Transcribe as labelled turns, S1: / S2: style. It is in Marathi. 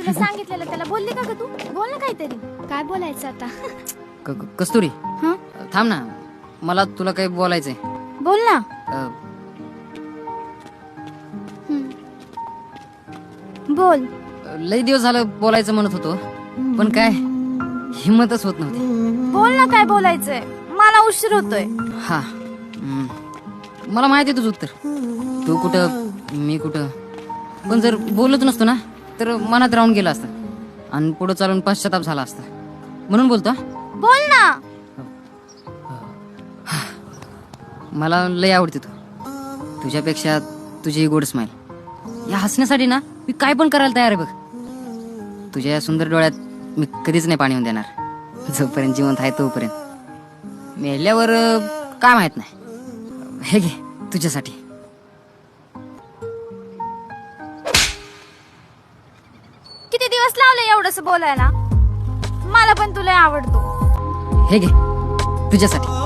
S1: तुला सांगितलेलं त्याला बोलली का ग तू? बोल ना काहीतरी. काय बोलायचं आता?
S2: कस्तुरी
S1: हं?
S2: थांब ना, मला तुला काही बोलायचंय.
S1: बोल ना.
S2: अ,
S1: बोल.
S2: लई दिवस झालं बोलायचं म्हणत होतो, पण काय हिम्मतच होत नव्हती.
S1: बोल ना काय बोलायचंय, मला उशीर होतोय.
S2: हा मला माहिती आहे तुझं उत्तर. तू कुठं मी कुठं, पण जर बोलत नसतो ना तर मनात राहून गेला असतं आणि पुढे चालून पश्चाताप झाला असता, म्हणून बोलतो.
S1: बोल ना.
S2: मला लय आवडते तू, तुझ्यापेक्षा तुझी ही गोड स्माईल. या हसण्यासाठी ना मी काय पण करायला तयार आहे बघ. तुझ्या या सुंदर डोळ्यात मी कधीच नाही पाणी येऊन देणार. जोपर्यंत जिवंत आहे तोपर्यंत. मेल्यावर काय माहित नाही. हे घे तुझ्यासाठी.
S1: किती दिवस लावले एवढंच बोलायला? मला पण तुला आवडतो.
S2: हे घे तुझ्यासाठी.